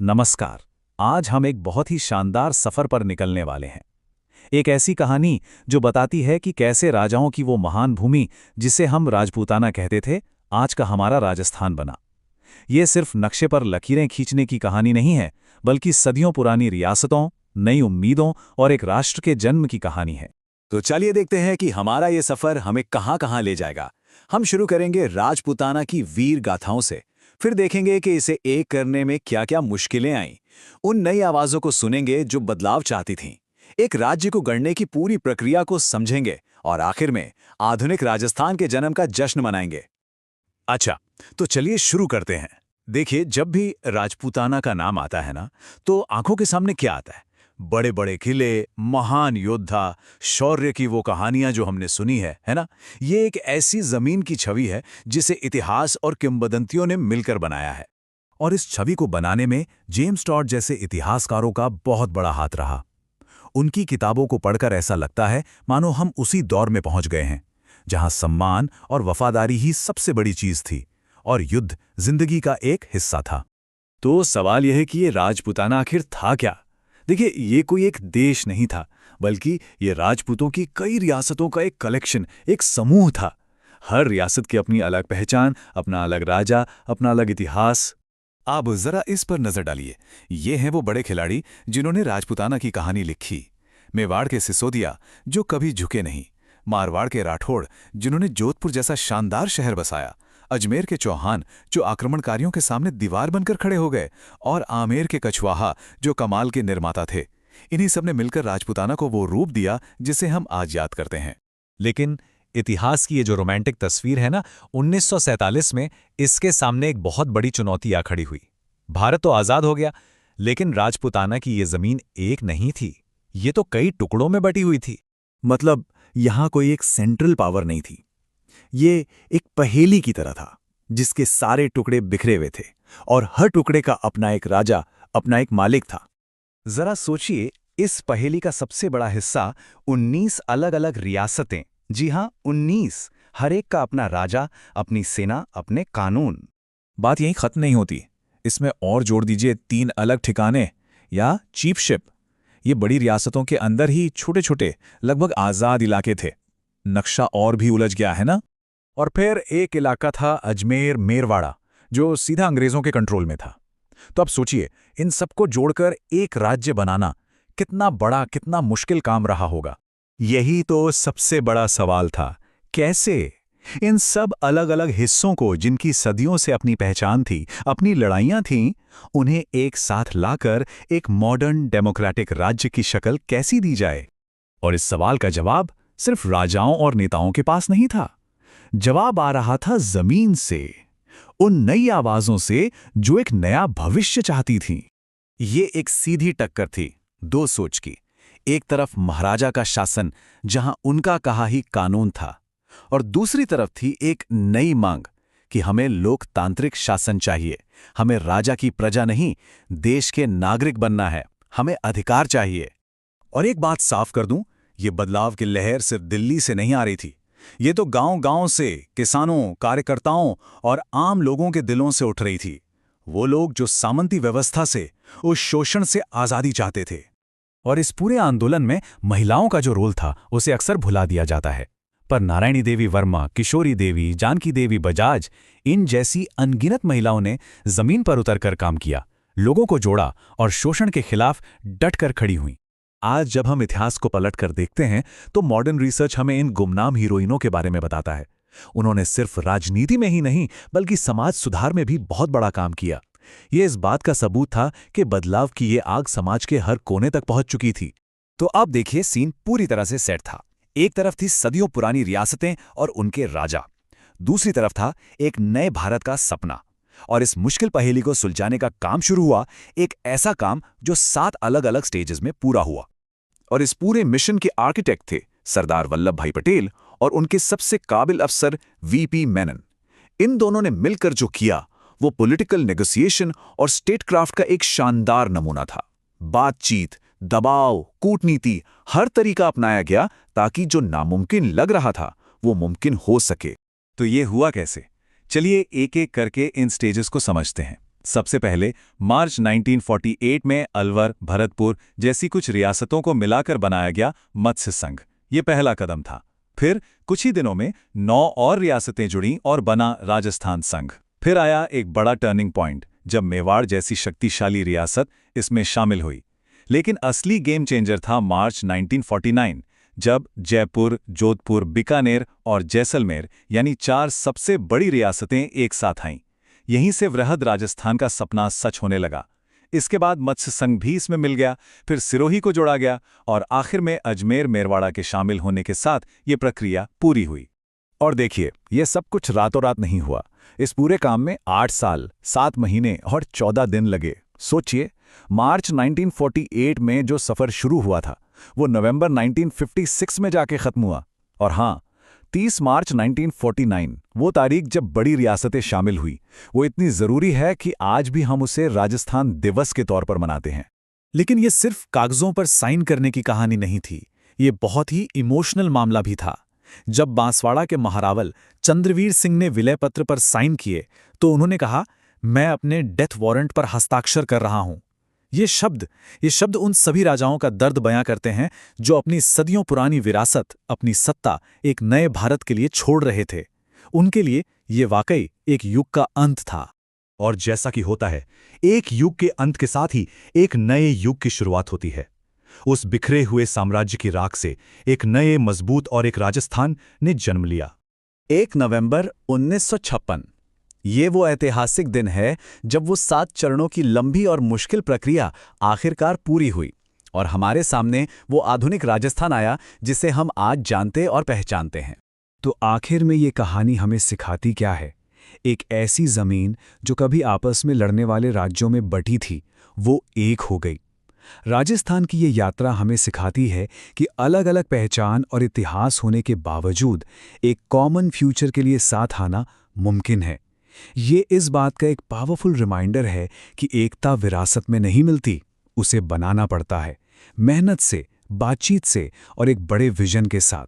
नमस्कार। आज हम एक बहुत ही शानदार सफर पर निकलने वाले हैं। एक ऐसी कहानी जो बताती है कि कैसे राजाओं की वो महान भूमि जिसे हम राजपूताना कहते थे, आज का हमारा राजस्थान बना। ये सिर्फ नक्शे पर लकीरें खींचने की कहानी नहीं है, बल्कि सदियों पुरानी रियासतों, नई उम्मीदों और एक राष्ट्र के जन्म की कहानी है। तो चलिए देखते हैं कि हमारा ये सफर हमें कहां-कहां ले जाएगा। हम शुरू करेंगे राजपूताना की वीर गाथाओं से, फिर देखेंगे कि इसे एक करने में क्या-क्या मुश्किलें आईं। उन नई आवाजों को सुनेंगे जो बदलाव चाहती थीं। एक राज्य को गढ़ने की पूरी प्रक्रिया को समझेंगे और आखिर में आधुनिक राजस्थान के जन्म का जश्न मनाएंगे। अच्छा, तो चलिए शुरू करते हैं। देखिए, जब भी राजपूताना का नाम आता है ना, तो आंखों के सामने क्या आता है? बड़े बड़े किले, महान योद्धा, शौर्य की वो कहानियां जो हमने सुनी है ना? ये एक ऐसी जमीन की छवि है जिसे इतिहास और किंवदंतियों ने मिलकर बनाया है। और इस छवि को बनाने में जेम्स टॉड जैसे इतिहासकारों का बहुत बड़ा हाथ रहा। उनकी किताबों को पढ़कर ऐसा लगता है मानो हम उसी दौर में पहुंच गए हैं, जहां सम्मान और वफादारी ही सबसे बड़ी चीज थी और युद्ध जिंदगी का एक हिस्सा था। तो सवाल यह है कि ये राजपूताना आखिर था क्या? देखिए, ये कोई एक देश नहीं था, बल्कि ये राजपूतों की कई रियासतों का एक कलेक्शन, एक समूह था। हर रियासत की अपनी अलग पहचान, अपना अलग राजा, अपना अलग इतिहास। आप जरा इस पर नजर डालिए। ये हैं वो बड़े खिलाड़ी जिन्होंने राजपूताना की कहानी लिखी। मेवाड़ के सिसोदिया, जो कभी झुके नहीं। मारवाड़ के राठौड़, जिन्होंने जोधपुर जैसा शानदार शहर बसाया। अजमेर के चौहान, जो आक्रमणकारियों के सामने दीवार बनकर खड़े हो गए। और आमेर के कछवाहा, जो कमाल के निर्माता थे। इन्हीं सबने मिलकर राजपूताना को वो रूप दिया जिसे हम आज याद करते हैं। लेकिन इतिहास की ये जो रोमांटिक तस्वीर है ना, 1947 में इसके सामने एक बहुत बड़ी चुनौती आ खड़ी हुई। भारत तो आज़ाद हो गया, लेकिन राजपूताना की ये जमीन एक नहीं थी। ये तो कई टुकड़ों में बटी हुई थी। मतलब यहां कोई एक सेंट्रल पावर नहीं थी। ये एक पहेली की तरह था, जिसके सारे टुकड़े बिखरे हुए थे और हर टुकड़े का अपना एक राजा, अपना एक मालिक था। जरा सोचिए, इस पहेली का सबसे बड़ा हिस्सा 19 अलग-अलग रियासतें। जी हां, 19। हर एक का अपना राजा, अपनी सेना, अपने कानून। बात यहीं खत्म नहीं होती। इसमें और जोड़ दीजिए 3 अलग ठिकाने या चीफशिप। ये बड़ी रियासतों के अंदर ही छोटे-छोटे, लगभग आज़ाद इलाके थे। नक्शा और भी उलझ गया है ना? और फिर एक इलाका था अजमेर मेरवाड़ा, जो सीधा अंग्रेजों के कंट्रोल में था। तो अब सोचिए, इन सबको जोड़कर एक राज्य बनाना कितना बड़ा, कितना मुश्किल काम रहा होगा। यही तो सबसे बड़ा सवाल था। कैसे इन सब अलग अलग हिस्सों को, जिनकी सदियों से अपनी पहचान थी, अपनी लड़ाइयां थीं, उन्हें एक साथ लाकर एक मॉडर्न डेमोक्रेटिक राज्य की शक्ल कैसी दी जाए? और इस सवाल का जवाब सिर्फ राजाओं और नेताओं के पास नहीं था। जवाब आ रहा था जमीन से, उन नई आवाजों से जो एक नया भविष्य चाहती थीं। ये एक सीधी टक्कर थी दो सोच की। एक तरफ महाराजा का शासन, जहां उनका कहा ही कानून था, और दूसरी तरफ थी एक नई मांग कि हमें लोकतांत्रिक शासन चाहिए। हमें राजा की प्रजा नहीं, देश के नागरिक बनना है। हमें अधिकार चाहिए। और एक बात साफ कर दूं, ये बदलाव की लहर सिर्फ दिल्ली से नहीं आ रही थी। ये तो गांव-गांव से, किसानों, कार्यकर्ताओं और आम लोगों के दिलों से उठ रही थी। वो लोग जो सामंती व्यवस्था से, उस शोषण से आजादी चाहते थे। और इस पूरे आंदोलन में महिलाओं का जो रोल था, उसे अक्सर भुला दिया जाता है। पर नारायणी देवी वर्मा, किशोरी देवी, जानकी देवी बजाज, इन जैसी अनगिनत महिलाओं ने जमीन पर उतरकर काम किया, लोगों को जोड़ा और शोषण के खिलाफ डटकर खड़ी हुई। आज जब हम इतिहास को पलटकर देखते हैं, तो मॉडर्न रिसर्च हमें इन गुमनाम हीरोइनों के बारे में बताता है। उन्होंने सिर्फ राजनीति में ही नहीं, बल्कि समाज सुधार में भी बहुत बड़ा काम किया। ये इस बात का सबूत था कि बदलाव की ये आग समाज के हर कोने तक पहुंच चुकी थी। तो अब देखिए, सीन पूरी तरह से सेट था। एक तरफ थी सदियों पुरानी रियासतें और उनके राजा, दूसरी तरफ था एक नए भारत का सपना। और इस मुश्किल पहेली को सुलझाने का काम शुरू हुआ, एक ऐसा काम जो 7 अलग-अलग स्टेजेस में पूरा हुआ। और इस पूरे मिशन के आर्किटेक्ट थे सरदार वल्लभ भाई पटेल और उनके सबसे काबिल अफसर वीपी मेनन। इन दोनों ने मिलकर जो किया, वो पॉलिटिकल नेगोशिएशन और स्टेटक्राफ्ट का एक शानदार नमूना था। बातचीत, दबाव, कूटनीति, हर तरीका अपनाया गया ताकि जो नामुमकिन लग रहा था, वो मुमकिन हो सके। तो ये हुआ कैसे? चलिए एक एक करके इन स्टेजेस को समझते हैं। सबसे पहले मार्च 1948 में अलवर, भरतपुर जैसी कुछ रियासतों को मिलाकर बनाया गया मत्स्य संघ। ये पहला कदम था। फिर कुछ ही दिनों में 9 और रियासतें जुड़ीं और बना राजस्थान संघ। फिर आया एक बड़ा टर्निंग पॉइंट जब मेवाड़ जैसी शक्तिशाली रियासत इसमें शामिल हुई। लेकिन असली गेम चेंजर था मार्च 1949, जब जयपुर, जोधपुर, बीकानेर और जैसलमेर यानी 4 सबसे बड़ी रियासतें एक साथ आईं। यहीं से वृहद राजस्थान का सपना सच होने लगा। इसके बाद मत्स्य संघ भी इसमें मिल गया, फिर सिरोही को जोड़ा गया और आखिर में अजमेर मेरवाड़ा के शामिल होने के साथ ये प्रक्रिया पूरी हुई। और देखिए, ये सब कुछ रातों रात नहीं हुआ। इस पूरे काम में 8 साल, 7 महीने और 14 दिन लगे। सोचिए, मार्च 1948 में जो सफ़र शुरू हुआ था वो नवंबर 1956 में जाके ख़त्म हुआ। और हाँ, 30 मार्च 1949 वो तारीख जब बड़ी रियासतें शामिल हुई, वो इतनी ज़रूरी है कि आज भी हम उसे राजस्थान दिवस के तौर पर मनाते हैं। लेकिन ये सिर्फ कागज़ों पर साइन करने की कहानी नहीं थी, ये बहुत ही इमोशनल मामला भी था। जब बांसवाड़ा के महारावल चंद्रवीर सिंह ने विलय पत्र पर साइन किए तो उन्होंने कहा, मैं अपने डेथ वारंट पर हस्ताक्षर कर रहा हूं। ये शब्द उन सभी राजाओं का दर्द बयां करते हैं जो अपनी सदियों पुरानी विरासत, अपनी सत्ता एक नए भारत के लिए छोड़ रहे थे। उनके लिए ये वाकई एक युग का अंत था। और जैसा कि होता है, एक युग के अंत के साथ ही एक नए युग की शुरुआत होती है। उस बिखरे हुए साम्राज्य की राख से एक नए, मजबूत और एक राजस्थान ने जन्म लिया। 1 नवंबर 1956 ये वो ऐतिहासिक दिन है जब वो 7 चरणों की लंबी और मुश्किल प्रक्रिया आखिरकार पूरी हुई और हमारे सामने वो आधुनिक राजस्थान आया जिसे हम आज जानते और पहचानते हैं। तो आखिर में ये कहानी हमें सिखाती क्या है? एक ऐसी जमीन जो कभी आपस में लड़ने वाले राज्यों में बटी थी, वो एक हो गई। राजस्थान की ये यात्रा हमें सिखाती है कि अलग अलग पहचान और इतिहास होने के बावजूद एक कॉमन फ्यूचर के लिए साथ आना मुमकिन है। ये इस बात का एक पावरफुल रिमाइंडर है कि एकता विरासत में नहीं मिलती, उसे बनाना पड़ता है, मेहनत से, बातचीत से और एक बड़े विजन के साथ।